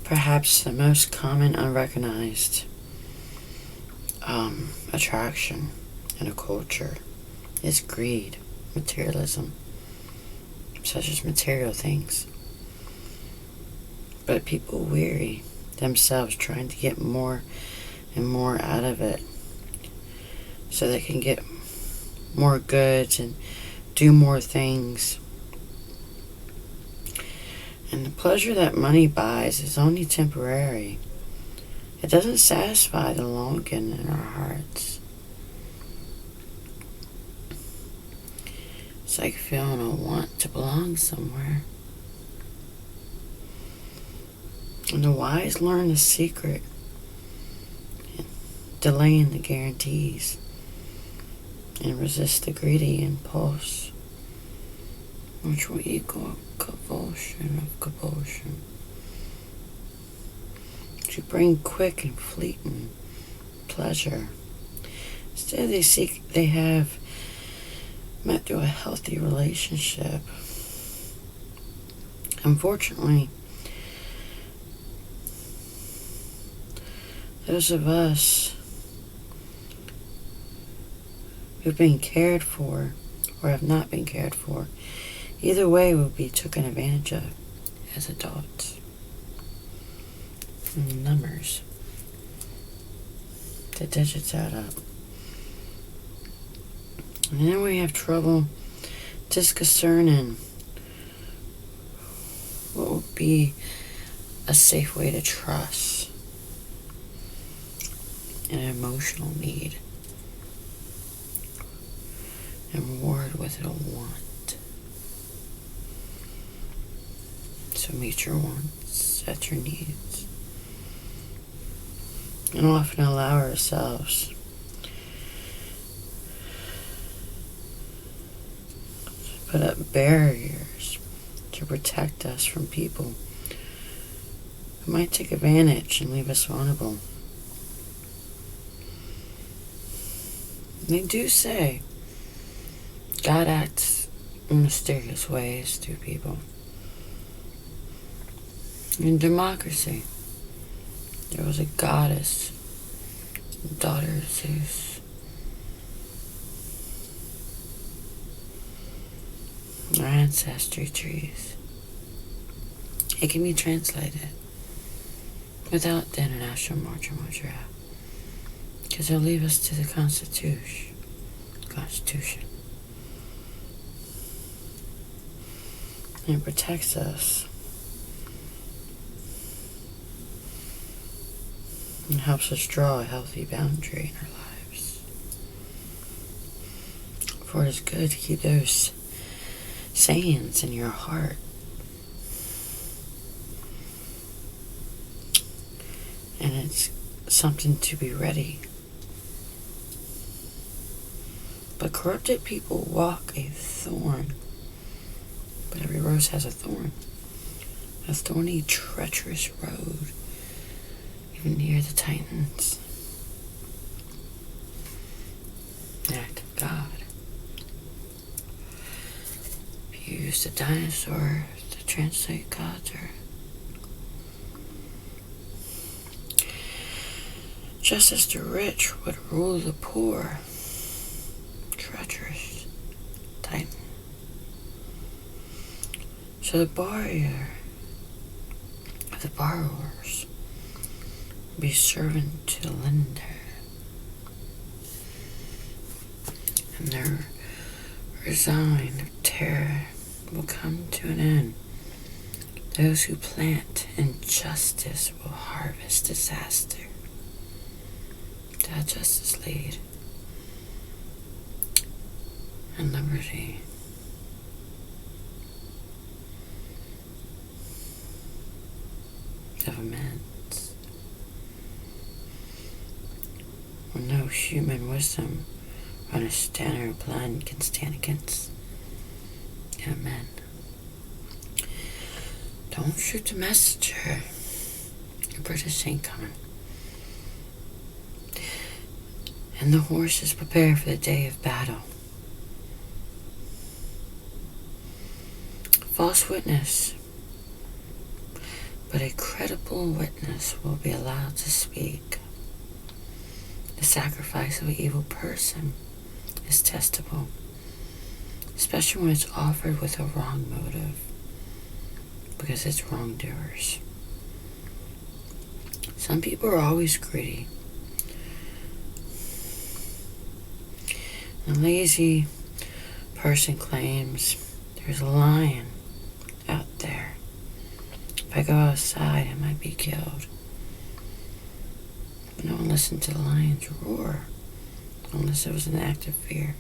Perhaps the most common unrecognized attraction in a culture is greed, materialism, such as material things. But people weary themselves trying to get more and more out of it so they can get more goods and do more things. And the pleasure that money buys is only temporary. It doesn't satisfy the longing in our hearts. It's like feeling a want to belong somewhere. And the wise learn the secret, delaying the guarantees, and resist the greedy impulse, which will equal convulsion of compulsion, to bring quick and fleeting pleasure. Instead, they have met through a healthy relationship. Unfortunately, those of us who've been cared for or have not been cared for, either way will be taken advantage of as adults. And numbers. The digits add up. And then we have trouble discerning what would be a safe way to trust an emotional need and reward with a want. So meet your wants, set your needs, and often allow ourselves to put up barriers to protect us from people who might take advantage and leave us vulnerable. They do say God acts in mysterious ways through people. In democracy, there was a goddess, daughter of Zeus. Our ancestry trees. It can be translated without the international marching order, because they'll leave us to the Constitution. And it protects us. And helps us draw a healthy boundary in our lives. For it is good to keep those sayings in your heart. And it's something to be ready. But corrupted people walk a thorn. But every rose has a thorn. A thorny, treacherous road. Even near the Titans. The act of God. If you use the dinosaur to translate God's earth. Just as the rich would rule the poor. Treacherous Titan. So the barrier of the borrowers be servant to the lender, and their resign of terror will come to an end. Those who plant injustice will harvest disaster. That justice lead and liberty. Of immense. When no human wisdom on a standard plan can stand against. Amen. Don't shoot the messenger. The British ain't coming. And the horses prepare for the day of battle. False witness but a credible witness will be allowed to speak. The sacrifice of an evil person is testable, especially when it's offered with a wrong motive, because it's wrongdoers. Some people are always greedy. A lazy person claims there's a lion out there. If I go outside, I might be killed. But no one listened to the lion's roar unless it was an act of fear.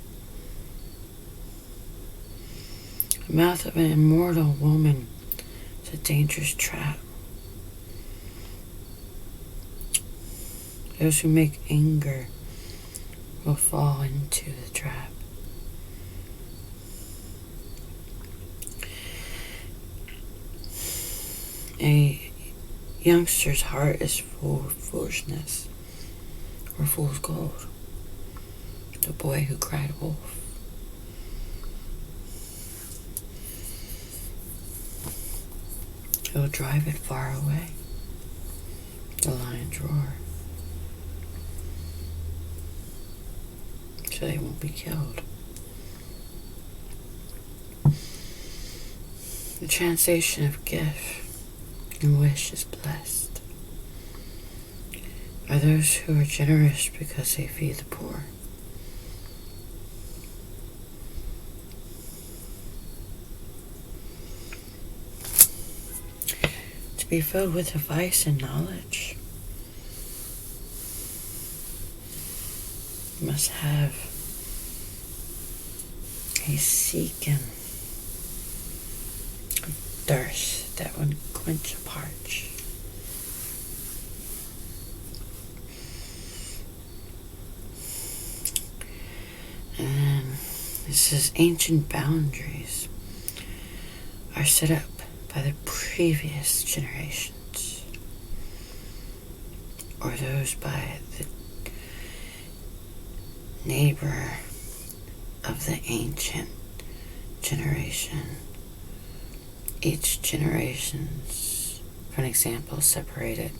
The mouth of an immortal woman is a dangerous trap. Those who make anger will fall into the trap. A youngster's heart is full of foolishness, or fool's gold. The boy who cried wolf. He'll drive it far away. The lion's roar. So they won't be killed. The translation of gift and wish is blessed are those who are generous because they feed the poor. To be filled with advice and knowledge, you must have a seeking thirst that would quench a parch. And it says ancient boundaries are set up by the previous generations, or those by the neighbor of the ancient generation. Each generation's, for an example, separated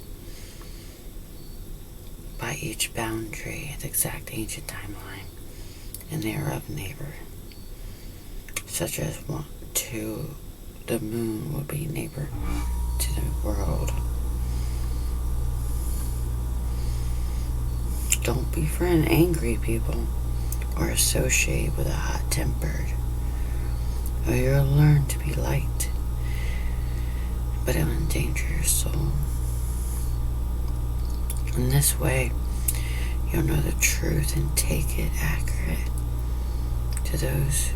by each boundary, the exact ancient timeline, and they are of neighbor. Such as to the moon would be neighbor to the world. Don't befriend angry people or associate with a hot-tempered, or you'll learn to be liked, but it'll endanger your soul. In this way, you'll know the truth and take it accurate to those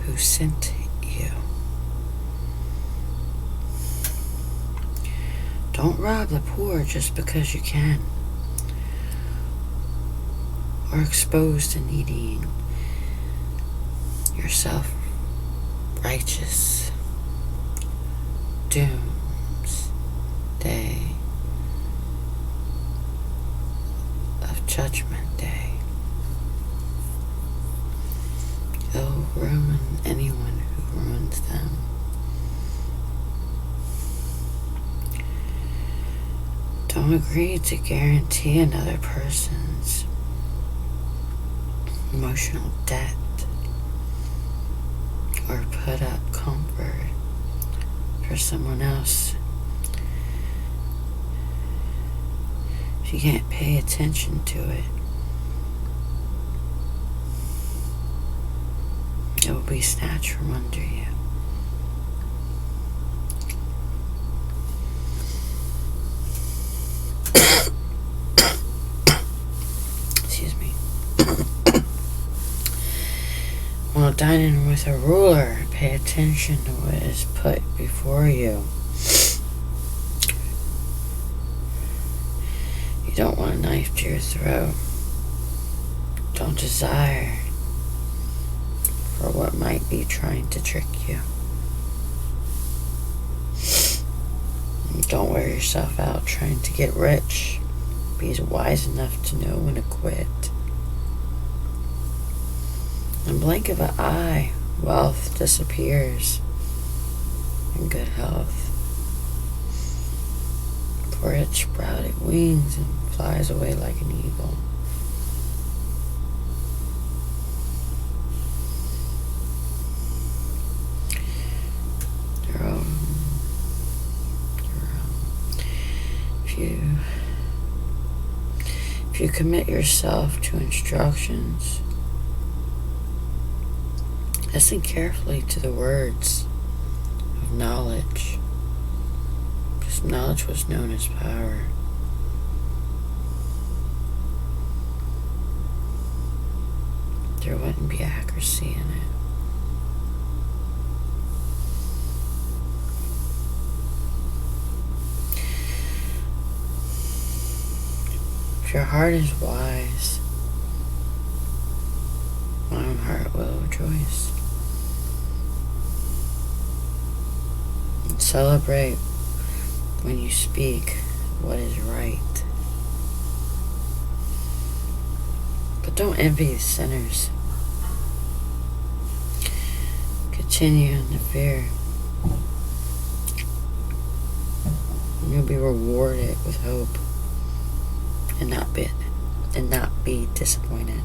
who sent you. Don't rob the poor just because you can, or expose the needy, your self-righteous doomsday of judgment day. They'll ruin anyone who ruins them. Don't agree to guarantee another person's emotional debt, or put up comfort for someone else if you can't pay attention to it. It will be snatched from under you. Excuse me. While dining with a ruler, pay attention to what is put before you. You don't want a knife to your throat. Don't desire for what might be trying to trick you. Don't wear yourself out trying to get rich. Be wise enough to know when to quit. In the blink of an eye, wealth disappears, and good health. for it sprouted wings and flies away like an eagle. If you commit yourself to instructions, listen carefully to the words of knowledge, because knowledge was known as power. There wouldn't be accuracy in it. If your heart is wise, my own heart will rejoice. And celebrate when you speak what is right. But don't envy the sinners. Continue in the fear. And you'll be rewarded with hope. And not be disappointed.